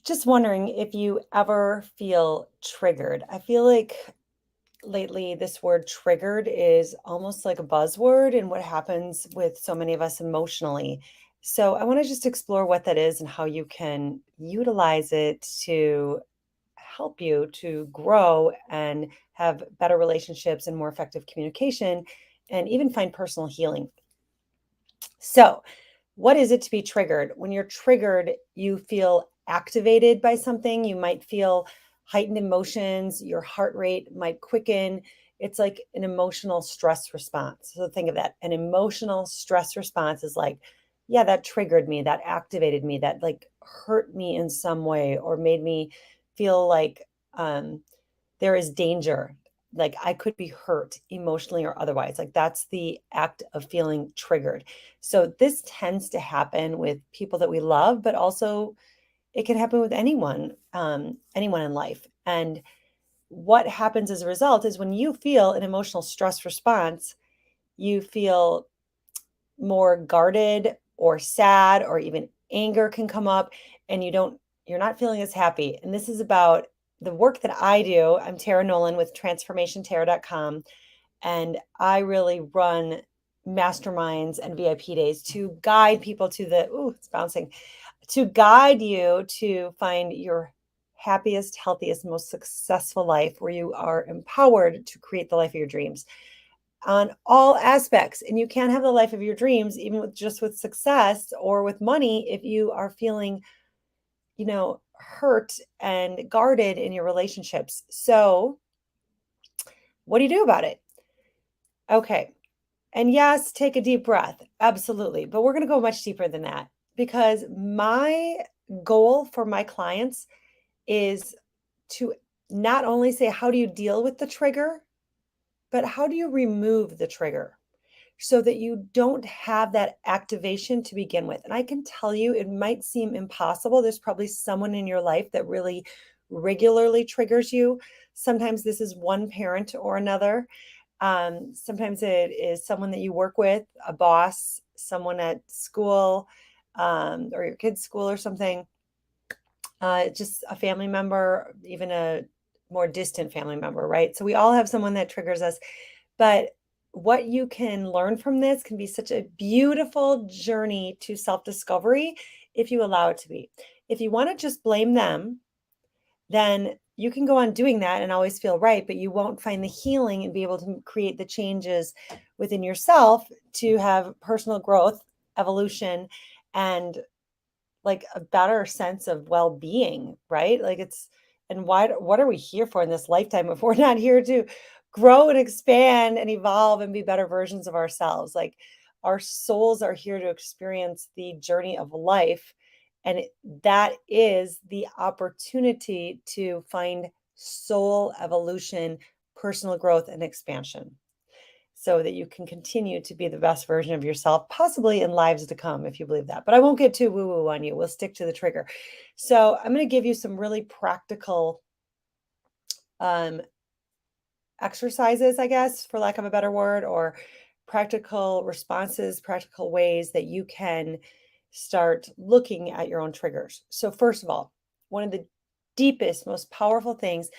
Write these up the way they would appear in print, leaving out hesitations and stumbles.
Just wondering if you ever feel triggered. I feel like lately this word triggered is almost like a buzzword and what happens with so many of us emotionally. So I want to just explore what that is and how you can utilize it to help you to grow and have better relationships and more effective communication and even find personal healing. So, what is it to be triggered? When you're triggered, you feel activated by something. You might feel heightened emotions. Your heart rate might quicken. It's like an emotional stress response. So, think of that. An emotional stress response is like, yeah, that triggered me, that activated me, that like hurt me in some way or made me feel like um, there is danger. Like I could be hurt emotionally or otherwise. Like that's the act of feeling triggered. So this tends to happen with people that we love, but also it can happen with anyone in life. And what happens as a result is when you feel an emotional stress response, you feel more guarded or sad or even anger can come up and you're not feeling as happy. And this is about the work that I do. I'm Tara Nolan with transformationtara.com and I really run masterminds and VIP days to guide people to it's bouncing, to guide you to find your happiest, healthiest, most successful life where you are empowered to create the life of your dreams on all aspects. And you can't have the life of your dreams, even with success or with money, if you are feeling, hurt and guarded in your relationships. So, what do you do about it? Okay. And yes, take a deep breath. Absolutely. But we're going to go much deeper than that because my goal for my clients is to not only say, how do you deal with the trigger, but how do you remove the trigger? So that you don't have that activation to begin with. And I can tell you, it might seem impossible. There's probably someone in your life that really regularly triggers you. Sometimes this is one parent or another. Sometimes it is someone that you work with, a boss, someone at school, or your kid's school or something. Just a family member, even a more distant family member, right? So we all have someone that triggers us. But what you can learn from this can be such a beautiful journey to self discovery if you allow it to be. If you want to just blame them, then you can go on doing that and always feel right, but you won't find the healing and be able to create the changes within yourself to have personal growth, evolution, and like a better sense of well-being, right? Like it's and why what are we here for in this lifetime if we're not here to grow and expand and evolve and be better versions of ourselves? Like our souls are here to experience the journey of life and that is the opportunity to find soul evolution, personal growth and expansion so that you can continue to be the best version of yourself, possibly in lives to come, if you believe that. But I won't get too woo woo on you. We'll stick to the trigger. So I'm going to give you some really practical um, exercises, I guess, for lack of a better word, or practical responses, practical ways that you can start looking at your own triggers. So, first of all, one of the deepest, most powerful things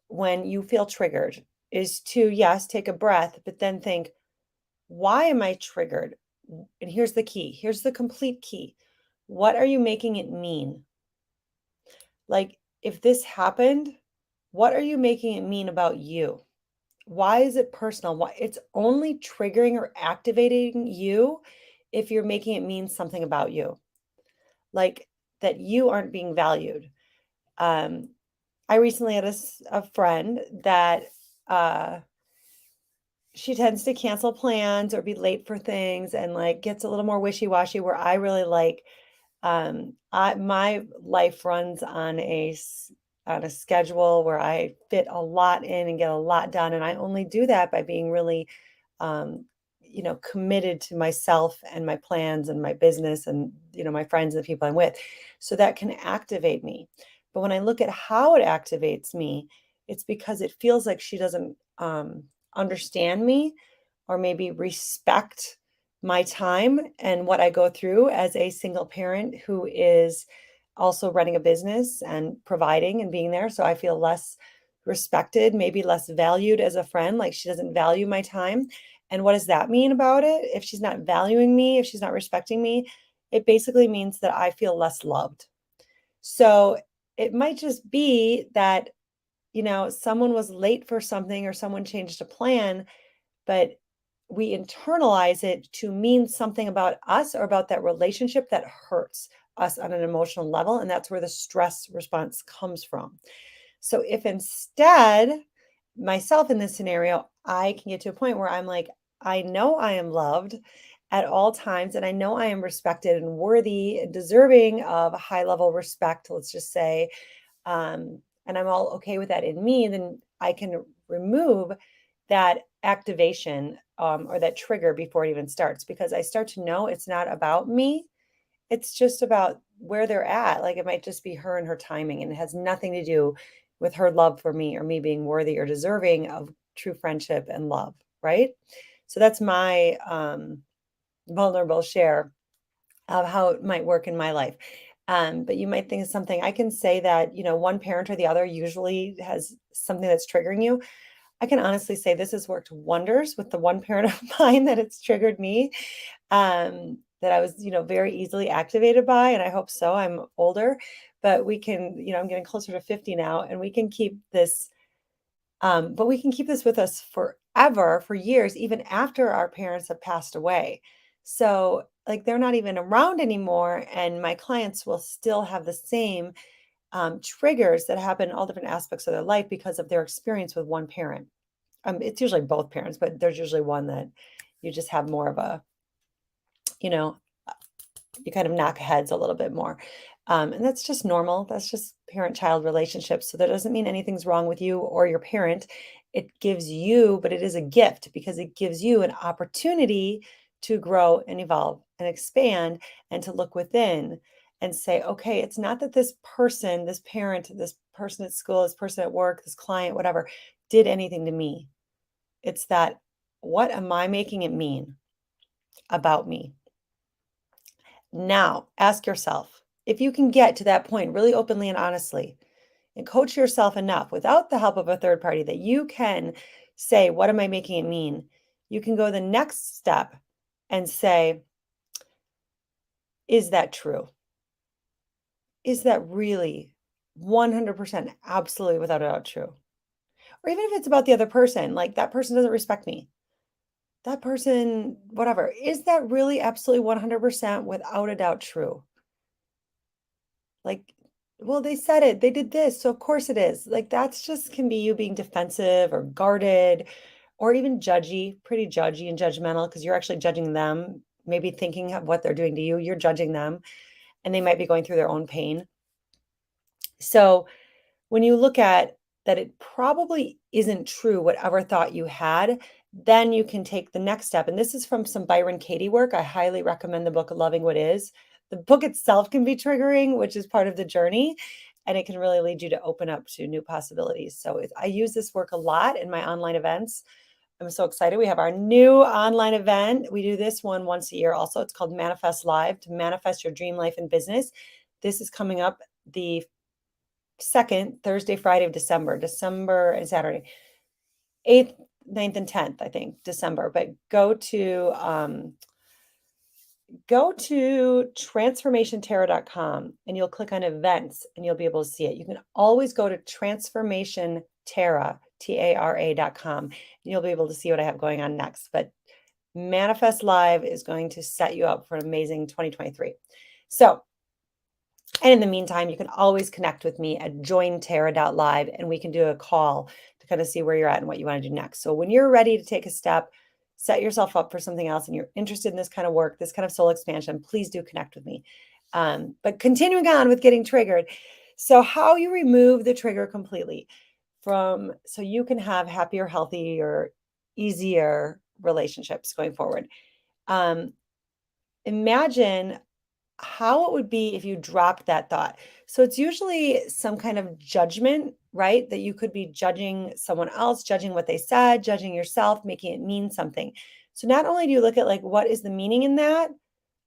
when you feel triggered is to, yes, take a breath, but then think, why am I triggered? And here's the key. Here's the complete key. What are you making it mean? Like, if this happened, what are you making it mean about you? Why is it personal? Why it's only triggering or activating you if you're making it mean something about you, like that you aren't being valued. Um, I recently had a friend that uh, she tends to cancel plans or be late for things and like gets a little more wishy-washy where I really like my life runs on on a schedule where I fit a lot in and get a lot done and I only do that by being really um committed to myself and my plans and my business and my friends and the people I'm with. So that can activate me. But when I look at how it activates me, it's because it feels like she doesn't understand me or maybe respect my time and what I go through as a single parent who is also running a business and providing and being there. So I feel less respected, maybe less valued as a friend. Like she doesn't value my time. And what does that mean about it? If she's not valuing me, if she's not respecting me, it basically means that I feel less loved. So it might just be that, someone was late for something or someone changed a plan, but we internalize it to mean something about us or about that relationship that hurts us on an emotional level. And that's where the stress response comes from. So if instead, myself in this scenario, I can get to a point where I'm like, I know I am loved at all times, and I know I am respected and worthy and deserving of a high level respect, let's just say, and I'm all okay with that in me, then I can remove that activation or that trigger before it even starts because I start to know it's not about me. It's just about where they're at. Like it might just be her and her timing, and it has nothing to do with her love for me or me being worthy or deserving of true friendship and love. Right. So that's my vulnerable share of how it might work in my life. But you might think of something. I can say that, one parent or the other usually has something that's triggering you. I can honestly say this has worked wonders with the one parent of mine that it's triggered me, that I was, very easily activated by. And I hope so. I'm older, but we can, I'm getting closer to 50 now, and we can keep this but we can keep this with us forever, for years, even after our parents have passed away. So, like, they're not even around anymore, and my clients will still have the same triggers that happen in all different aspects of their life because of their experience with one parent. It's usually both parents, but there's usually one that you just have more of a, you know, you kind of knock heads a little bit more. And that's just normal. That's just parent child relationships. So that doesn't mean anything's wrong with you or your parent. It gives you, but it is a gift because it gives you an opportunity to grow and evolve and expand and to look within and say, okay, it's not that this person, this parent, this person at school, this person at work, this client, whatever, did anything to me. It's that, what am I making it mean about me? Now, ask yourself if you can get to that point really openly and honestly and coach yourself enough without the help of a third party that you can say, what am I making it mean? You can go the next step and say, is that true? Is that really 100% absolutely without a doubt true? Or even if it's about the other person, like that person doesn't respect me. That person, whatever, is that really absolutely 100% without a doubt true? Like, well, they said it, they did this, so of course it is. Like, that's just can be you being defensive or guarded or even judgy, pretty judgy and judgmental because you're actually judging them, maybe thinking of what they're doing to you. You're judging them, and they might be going through their own pain. So, when you look at that, it probably isn't true, whatever thought you had, then you can take the next step. And this is from some Byron Katie work. I highly recommend the book Loving What Is. The book itself can be triggering, which is part of the journey, and it can really lead you to open up to new possibilities. So I use this work a lot in my online events. I'm so excited. We have our new online event. We do this one once a year also. It's called Manifest Live, to manifest your dream life and business. This is coming up the second Thursday, Friday of December and Saturday, 8th, 9th, and 10th, I think, December. But go to transformationtarot.com and you'll click on events and you'll be able to see it. You can always go to transformationtarot, TARA.com, and you'll be able to see what I have going on next. But Manifest Live is going to set you up for an amazing 2023. So, and in the meantime, you can always connect with me at jointara.live and we can do a call to kind of see where you're at and what you want to do next. So when you're ready to take a step, set yourself up for something else, and you're interested in this kind of work, this kind of soul expansion, please do connect with me. But continuing on with getting triggered. So how you remove the trigger completely so you can have happier, healthier, easier relationships going forward. Imagine how it would be if you dropped that thought. So it's usually some kind of judgment, right? That you could be judging someone else, judging what they said, judging yourself, making it mean something. So not only do you look at like, what is the meaning in that?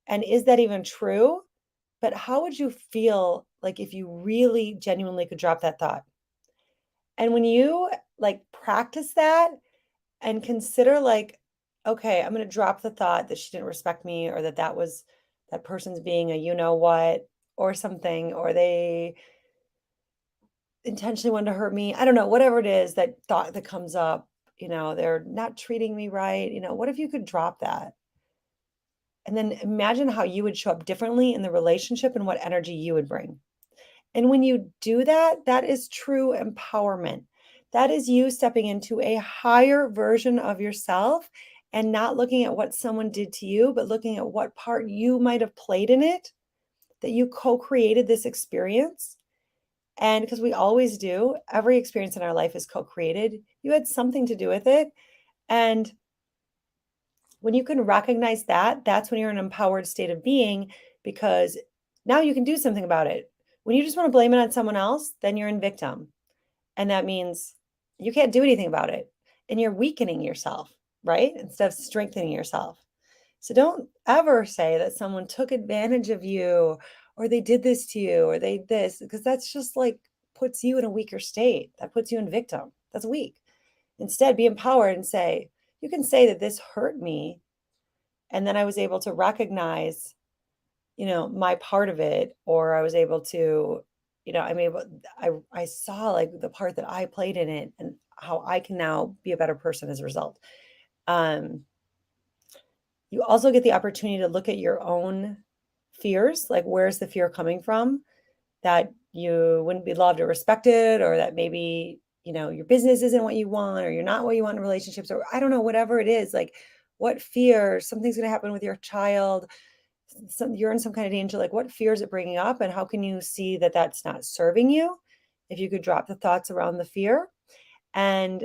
And is that even true? But how would you feel like if you really genuinely could drop that thought? And when you like practice that and consider like, okay, I'm going to drop the thought that she didn't respect me or that that person's being a you know what or something, or they intentionally wanted to hurt me. I don't know, whatever it is, that thought that comes up, they're not treating me right. What if you could drop that? And then imagine how you would show up differently in the relationship and what energy you would bring. And when you do that, that is true empowerment. That is you stepping into a higher version of yourself and not looking at what someone did to you, but looking at what part you might have played in it, that you co created this experience. And because we always do, every experience in our life is co created. You had something to do with it. And when you can recognize that, that's when you're in an empowered state of being, because now you can do something about it. When you just want to blame it on someone else, then you're in victim. And that means you can't do anything about it. And you're weakening yourself, right? Instead of strengthening yourself. So don't ever say that someone took advantage of you or they did this to you or they this, because that's just like puts you in a weaker state. That puts you in victim. That's weak. Instead, be empowered and say, you can say that this hurt me. And then I was able to recognize, my part of it, or I was able to, I'm able, I saw like the part that I played in it and how I can now be a better person as a result. Um, you also get the opportunity to look at your own fears, like where's the fear coming from that you wouldn't be loved or respected, or that maybe, your business isn't what you want, or you're not what you want in relationships, or I don't know, whatever it is, like what fear, something's going to happen with your child, you're in some kind of danger, like what fear is it bringing up and how can you see that that's not serving you if you could drop the thoughts around the fear? And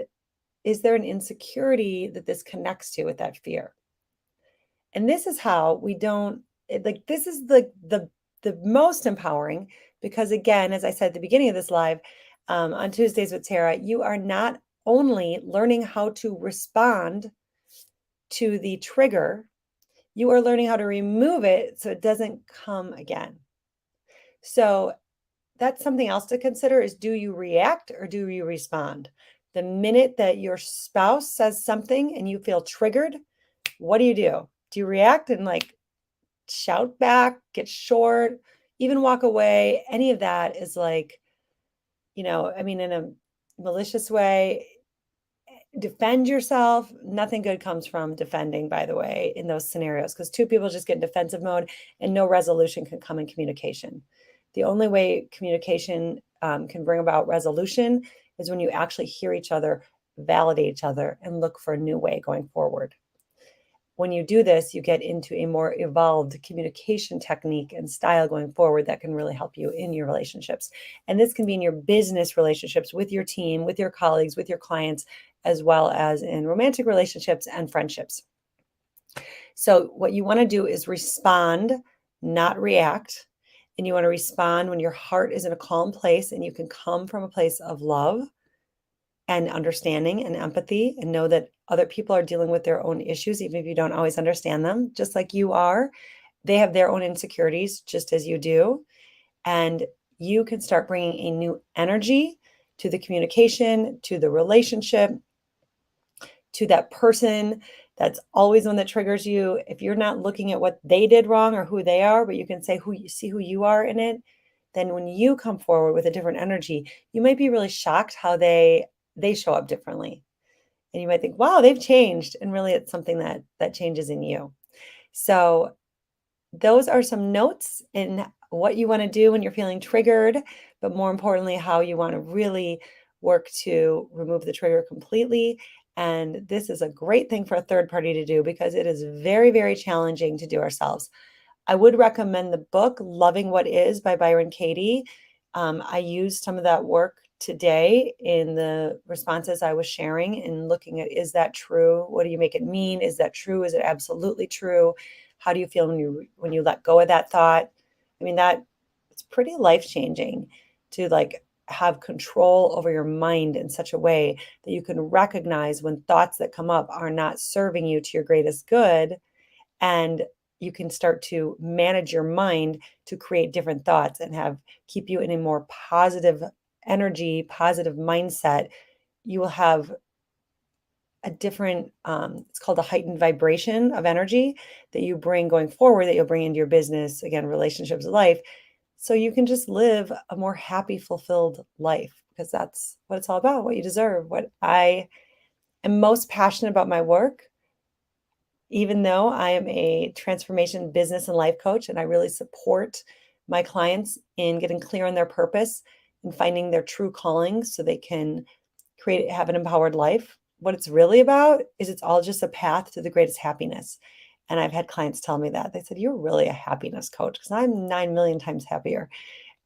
is there an insecurity that this connects to with that fear? And this is how we don't like this is the most empowering, because again, as I said at the beginning of this live, on Tuesdays with Tara, you are not only learning how to respond to the trigger, you are learning how to remove it so it doesn't come again. So that's something else to consider, is do you react or do you respond? The minute that your spouse says something and you feel triggered, what do? Do you react and like shout back, get short, even walk away? Any of that is like, in a malicious way, defend yourself. Nothing good comes from defending, by the way, in those scenarios, because two people just get in defensive mode and no resolution can come in communication. The only way communication can bring about resolution is when you actually hear each other, validate each other, and look for a new way going forward. When you do this, you get into a more evolved communication technique and style going forward that can really help you in your relationships. And this can be in your business relationships with your team, with your colleagues, with your clients, as well as in romantic relationships and friendships. So what you want to do is respond, not react. And you want to respond when your heart is in a calm place and you can come from a place of love and understanding and empathy, and know that other people are dealing with their own issues, even if you don't always understand them, just like you are. They have their own insecurities, just as you do. And you can start bringing a new energy to the communication, to the relationship, to that person that's always one that triggers you. If you're not looking at what they did wrong or who they are, but you can say who you are in it, then when you come forward with a different energy, you might be really shocked how they show up differently. And you might think, wow, they've changed. And really it's something that changes in you. So those are some notes in what you want to do when you're feeling triggered, but more importantly, how you want to really work to remove the trigger completely. And this is a great thing for a third party to do, because it is very, very challenging to do ourselves. I would recommend the book Loving What Is by Byron Katie. I used some of that work today in the responses I was sharing and looking at, is that true? What do you make it mean? Is that true? Is it absolutely true? How do you feel when you let go of that thought? I mean, that it's pretty life-changing to like have control over your mind in such a way that you can recognize when thoughts that come up are not serving you to your greatest good, and you can start to manage your mind to create different thoughts and keep you in a more positive energy, positive mindset. You will have a different, it's called a heightened vibration of energy that you bring going forward, that you'll bring into your business, again, relationships, life. So you can just live a more happy, fulfilled life, because that's what it's all about, what you deserve. What I am most passionate about my work, even though I am a transformation business and life coach, and I really support my clients in getting clear on their purpose and finding their true calling so they can have an empowered life. What it's really about is it's all just a path to the greatest happiness. And I've had clients tell me that. They said, "You're really a happiness coach," because I'm 9 million times happier.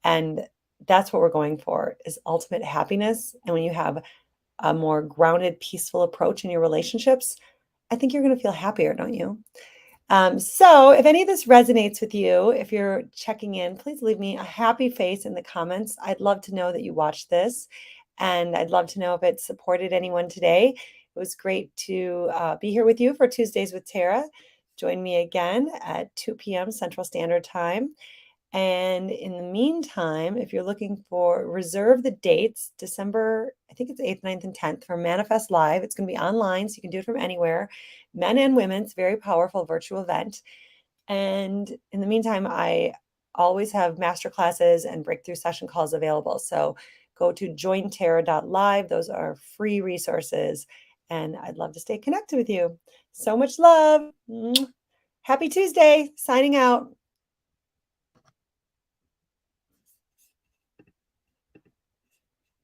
And that's what we're going for, is ultimate happiness. And when you have a more grounded, peaceful approach in your relationships, I think you're going to feel happier, don't you? So if any of this resonates with you, if you're checking in, please leave me a happy face in the comments. I'd love to know that you watched this, and I'd love to know if it supported anyone today. It was great to be here with you for Tuesdays with Tara. Join me again at 2 p.m. Central Standard Time. And in the meantime, if you're looking for, reserve the dates, December, I think it's 8th, 9th, and 10th for Manifest Live. It's going to be online, so you can do it from anywhere, men and women. It's a very powerful virtual event. And in the meantime, I always have masterclasses and breakthrough session calls available. So go to jointara.live. Those are free resources. And I'd love to stay connected with you. So much love. Happy Tuesday. Signing out.